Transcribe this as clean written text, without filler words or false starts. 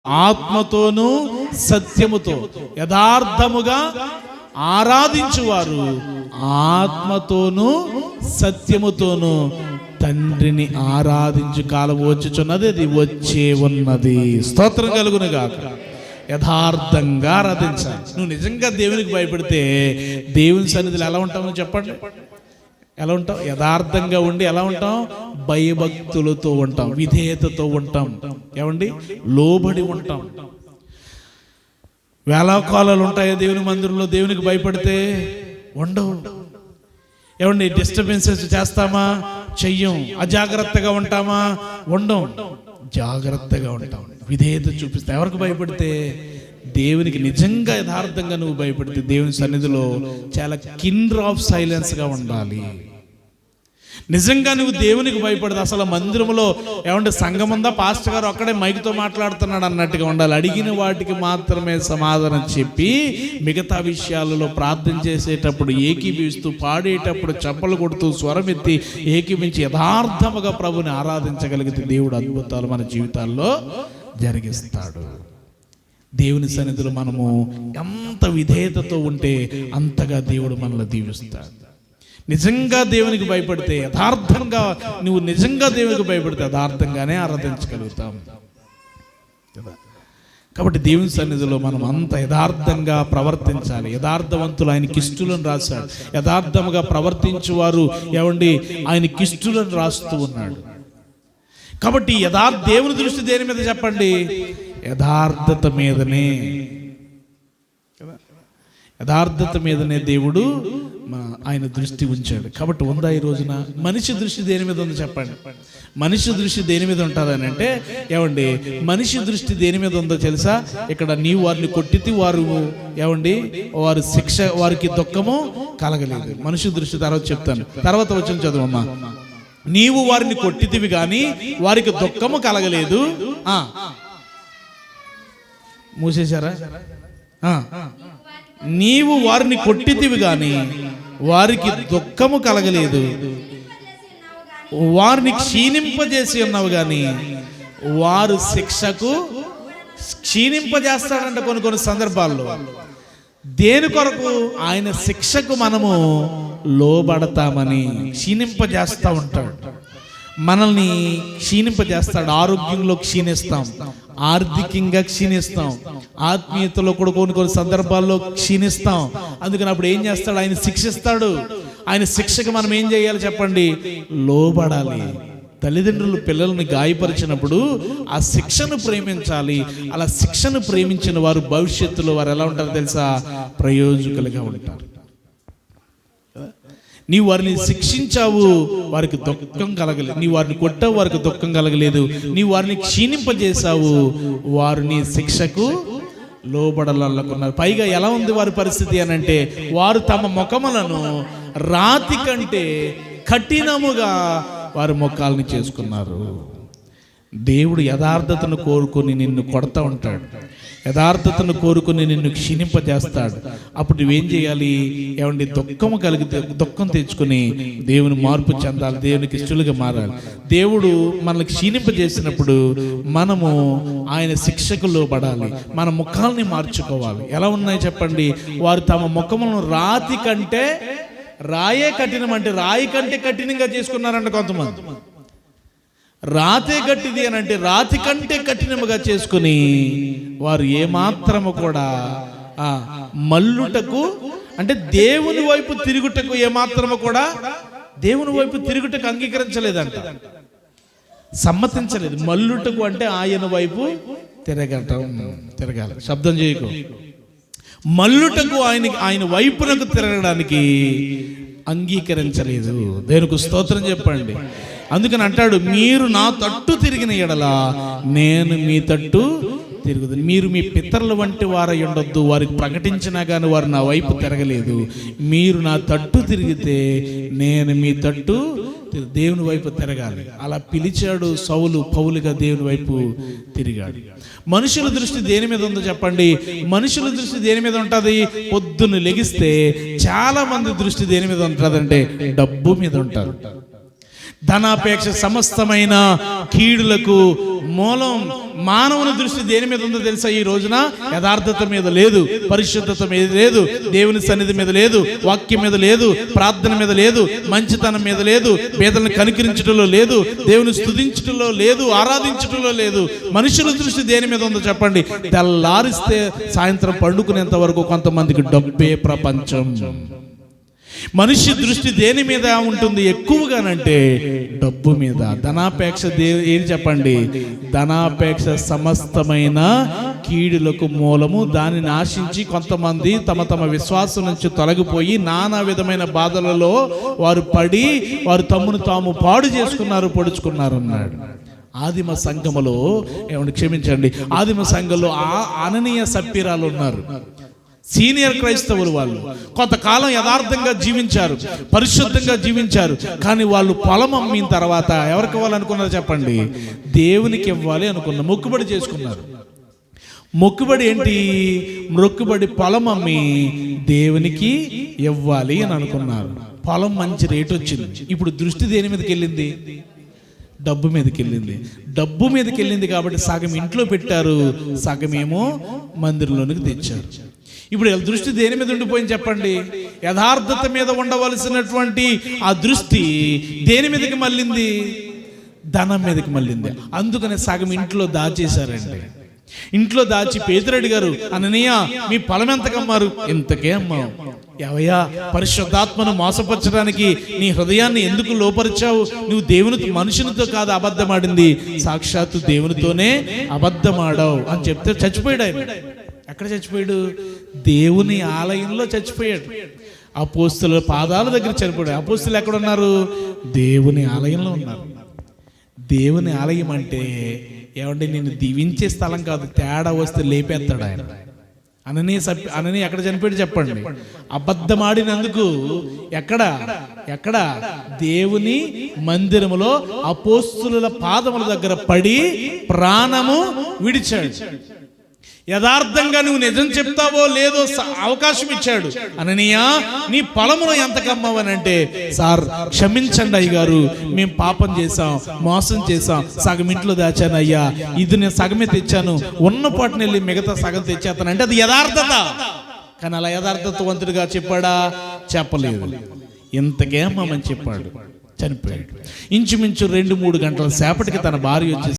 ఆత్మతోనూ సత్యముతో యథార్థముగా ఆరాధించువారు ఆత్మతోనూ సత్యముతోనూ తండ్రిని ఆరాధించు కాలం వచ్చుచున్నది, అది వచ్చే ఉన్నది. స్తోత్రం కలుగును గాక. యథార్థంగా ఆరాధించాలి. నువ్వు నిజంగా దేవునికి భయపడితే దేవుని సన్నిధిలో ఎలా ఉంటామని చెప్పండి. ఎలా ఉంటాం? యథార్థంగా ఉండి ఎలా ఉంటాం? భయభక్తులతో ఉంటాం, విధేయతతో ఉంటాం, ఏమండి లోబడి ఉంటాం. వేళాకాలాలు ఉంటాయా దేవుని మందిరంలో? దేవునికి భయపడితే ఉండవు. ఏమండి డిస్టర్బెన్సెస్ చేస్తామా? చెయ్యం. అజాగ్రత్తగా ఉంటామా? ఉండం. జాగ్రత్తగా ఉంటాం, విధేయత చూపిస్తా. ఎవరికి భయపడితే? దేవునికి. నిజంగా యథార్థంగా నువ్వు భయపడితే దేవుని సన్నిధిలో చాలా కిండర్ ఆఫ్ సైలెన్స్గా ఉండాలి. నిజంగా నువ్వు దేవునికి భయపడదు. అసలు మందిరంలో ఏమంటే సంఘం ఉందా, పాస్టర్ గారు ఒక్కడే మైక్తో మాట్లాడుతున్నాడు అన్నట్టుగా ఉండాలి. అడిగిన వాటికి మాత్రమే సమాధానం చెప్పి మిగతా విషయాలలో ప్రార్థన చేసేటప్పుడు ఏకీభవిస్తూ, పాడేటప్పుడు చప్పలు కొడుతూ, స్వరమెత్తి ఏకీభించి యథార్థముగా ప్రభుని ఆరాధించగలిగితే దేవుడు అద్భుతాలు మన జీవితాల్లో జరిగిస్తాడు. దేవుని సన్నిధిలో మనము ఎంత విధేయతతో ఉంటే అంతగా దేవుడు మనల్ని దీవిస్తాడు. నిజంగా దేవునికి భయపడితే, యథార్థంగా నువ్వు నిజంగా దేవునికి భయపడితే యథార్థంగానే ఆరాధించగలుగుతాం కదా. కాబట్టి దేవుని సన్నిధిలో మనం అంత యథార్థంగా ప్రవర్తించాలి. యథార్థవంతులు ఆయనకి ఇష్టలను రాశాడు. యథార్థముగా ప్రవర్తించువారు ఏమండి ఆయనకి ఇష్టలను రాస్తూ ఉన్నాడు. కాబట్టి దేవుని దృష్టి దేని మీద చెప్పండి? యథార్థత మీదనే. యథార్థత మీదనే దేవుడు ఆయన దృష్టి ఉంచాడు. కాబట్టి ఉందా ఈ రోజున? మనిషి దృష్టి దేని మీద ఉందో చెప్పండి. మనిషి దృష్టి దేని మీద ఉంటుందని అంటే ఏమండి మనిషి దృష్టి దేని మీద ఉందో తెలుసా? ఇక్కడ నీవు వారిని కొట్టితే వారు ఏమండి వారు శిక్ష, వారికి దుఃఖము కలగలేదు. మనిషి దృష్టి తర్వాత చెప్తాను, తర్వాత వచ్చిన చదువమ్మా. నీవు వారిని కొట్టితివి కానీ వారికి దుఃఖము కలగలేదు. మూసేశారా? నీవు వారిని కొట్టితివి గాని వారికి దుఃఖము కలగలేదు, వారిని క్షీణింపజేసి ఉన్నావు గాని వారు శిక్షకు క్షీణింపజేస్తాడంట. కొన్ని సందర్భాల్లో దేని కొరకు? ఆయన శిక్షకు మనము లోబడతామని క్షీణింపజేస్తూ ఉంటాడు. మనల్ని క్షీణింపజేస్తాడు. ఆరోగ్యంలో క్షీణిస్తాం, ఆర్థికంగా క్షీణిస్తాం, ఆత్మీయతలో కూడా కొన్ని సందర్భాల్లో క్షీణిస్తాం. అందుకని అప్పుడు ఏం చేస్తాడు? ఆయన శిక్షిస్తాడు. ఆయన శిక్షకు మనం ఏం చేయాలి చెప్పండి? లోబడాలి. తల్లిదండ్రులు పిల్లల్ని గాయపరిచినప్పుడు ఆ శిక్షను ప్రేమించాలి. అలా శిక్షను ప్రేమించిన వారు భవిష్యత్తులో వారు ఎలా ఉంటారో తెలుసా? ప్రయోజకులుగా ఉంటారు. నీవు వారిని శిక్షించావు, వారికి దుఃఖం కలగలేదు. నీవు వారిని కొట్టావు, వారికి దుఃఖం కలగలేదు. నీవు వారిని క్షీణింపజేశావు, వారిని శిక్షకు లోబడాలనుకున్నారు. పైగా ఎలా ఉంది వారి పరిస్థితి అని అంటే, వారు తమ ముఖములను రాతి కంటే కఠినముగా వారి ముఖాలని చేసుకున్నారు. దేవుడు యథార్థతను కోరుకొని నిన్ను కొడతా ఉంటాడు, యథార్థతను కోరుకుని నిన్ను క్షీణింపజేస్తాడు. అప్పుడు నువ్వేం చేయాలి? ఏమండి దుఃఖము కలిగితే దుఃఖం తెచ్చుకుని దేవుని మార్పు చెందాలి, దేవునికి ఇష్టలుగా మారాలి. దేవుడు మనల్ని క్షీణింపజేసినప్పుడు మనము ఆయన శిక్షకు లోబడాలి, మన ముఖాలని మార్చుకోవాలి. ఎలా ఉన్నాయి చెప్పండి? వారు తమ ముఖములను రాతి కంటే, రాయే కఠినం అంటే రాయి కంటే కఠినంగా చేసుకున్నారంట కొంతమంది. రాతే గట్టిది అని అంటే రాతి కంటే కఠినముగా చేసుకుని వారు ఏమాత్రము కూడా మల్లుటకు అంటే దేవుని వైపు తిరుగుటకు ఏమాత్రము కూడా దేవుని వైపు తిరుగుటకు అంగీకరించలేదంట, సమ్మతించలేదు. మల్లుటకు అంటే ఆయన వైపు తిరగాలి. శబ్దం చేయకు. మల్లుటకు ఆయన వైపునకు తిరగడానికి అంగీకరించలేదు. దేవునికి స్తోత్రం చెప్పండి. అందుకని అంటాడు, మీరు నా తట్టు తిరిగిన ఎడల నేను మీ తట్టు తిరుగుదు. మీరు మీ పితరుల వంటి వారై ఉండొద్దు, వారికి ప్రకటించినా కానీ వారు నా వైపు తిరగలేదు. మీరు నా తట్టు తిరిగితే నేను మీ తట్టు దేవుని వైపు తిరగాలి. అలా పిలిచాడు సౌలు, పౌలుగా దేవుని వైపు తిరిగాడు. మనుషుల దృష్టి దేని మీద ఉందో చెప్పండి? మనుషుల దృష్టి దేని మీద ఉంటుంది? పొద్దున్న లెగిస్తే చాలా మంది దృష్టి దేని మీద ఉంటుందంటే డబ్బు మీద ఉంటారు. ధనాపేక్ష సమస్తమైన కీడులకు మూలం. మానవుని దృష్టి దేని మీద ఉందో తెలుసా? ఈ రోజున యథార్థత మీద లేదు, పరిశుద్ధత మీద లేదు, దేవుని సన్నిధి మీద లేదు, వాక్యం మీద లేదు, ప్రార్థన మీద లేదు, మంచితనం మీద లేదు, పేదలను కనికరించడంలో లేదు, దేవుని స్తుతించడంలో లేదు, ఆరాధించడంలో లేదు. మనుషుల దృష్టి దేని మీద ఉందో చెప్పండి? తెల్లారిస్తే సాయంత్రం పండుకునేంత వరకు కొంతమందికి డబ్బే ప్రపంచం. మనిషి దృష్టి దేని మీద ఉంటుంది ఎక్కువగానంటే? డబ్బు మీద. ధనాపేక్ష ఏం చెప్పండి? ధనాపేక్ష సమస్తమైన కీడులకు మూలము. దానిని ఆశించి కొంతమంది తమ తమ విశ్వాసం నుంచి తొలగిపోయి నానా విధమైన బాధలలో వారు పడి వారు తమ్మును తాము పాడు చేసుకున్నారు, పొడుచుకున్నారు అన్నాడు. ఆదిమ సంఘములో క్షమించండి, ఆదిమ సంఘంలో అననీయ సప్పీరాలు ఉన్నారు. సీనియర్ క్రైస్తవులు. వాళ్ళు కొంతకాలం యథార్థంగా జీవించారు, పరిశుద్ధంగా జీవించారు. కానీ వాళ్ళు పొలం అమ్మిన తర్వాత ఎవరికి ఇవ్వాలనుకున్నారు చెప్పండి? దేవునికి ఇవ్వాలి అనుకున్నారు, మొక్కుబడి చేసుకున్నారు. మొక్కుబడి ఏంటి? మొక్కుబడి పొలం అమ్మి దేవునికి ఇవ్వాలి అని అనుకున్నారు. పొలం మంచి రేటు వచ్చింది. ఇప్పుడు దృష్టి దేని మీదకి వెళ్ళింది? డబ్బు మీదకి వెళ్ళింది. డబ్బు మీదకి వెళ్ళింది కాబట్టి సగం ఇంట్లో పెట్టారు, సగమేమో మందిరంలోనికి తెచ్చారు. ఇప్పుడు దృష్టి దేని మీద ఉండిపోయింది చెప్పండి? యథార్థత మీద ఉండవలసినటువంటి ఆ దృష్టి దేని మీదకి మళ్ళింది? ధనం మీదకి మళ్ళింది. అందుకనే సగం ఇంట్లో దాచేశారండి. ఇంట్లో దాచి పేతురు అడిగారు, అననీయ మీ పొలం ఎంతకమ్మారు? ఇంతకే అమ్మావు. ఎవయ్యా, పరిశుద్ధాత్మను మోసపరచడానికి నీ హృదయాన్ని ఎందుకు లోపరిచావు? నువ్వు దేవునితో, మనుషునితో కాదు అబద్ధమాడింది, సాక్షాత్తు దేవునితోనే అబద్ధమాడావు అని చెప్తే చచ్చిపోయాడు ఆయన. ఎక్కడ చచ్చిపోయాడు? దేవుని ఆలయంలో చచ్చిపోయాడు. అపోస్తలుల పాదాల దగ్గర చనిపోయాడు. అపోస్తలులు ఎక్కడ ఉన్నారు? దేవుని ఆలయంలో ఉన్నారు. దేవుని ఆలయం అంటే ఏమంటే నిన్ను దీవించే స్థలం కాదు. తేడా వస్తే లేపేస్తాడు ఆయన. అనని ఎక్కడ చనిపోయాడు చెప్పండి? అబద్ధమాడినందుకు. ఎక్కడ? దేవుని మందిరములో అపోస్తలుల పాదముల దగ్గర పడి ప్రాణము విడిచాడు. యథార్థంగా నువ్వు నిజం చెప్తావో లేదో అవకాశం ఇచ్చాడు. అననీయా నీ పొలమును ఎంత కమ్మవనంటే, సార్ క్షమించండి అయ్యగారు, మేము పాపం చేశాం, మోసం చేశాం, సగం ఇంట్లో దాచాను అయ్యా, ఇది నేను సగమే తెచ్చాను, ఉన్న పాటను వెళ్ళి మిగతా సగం తెచ్చేస్తానంటే అది యథార్థత. కానీ అలా యథార్థతవంతుడిగా చెప్పాడా? చెప్పలేదు. ఇంతకేమని చెప్పాడు, చనిపోయాడు. ఇంచుమించు 2-3 గంటల సేపటికి తన భార్య వచ్చి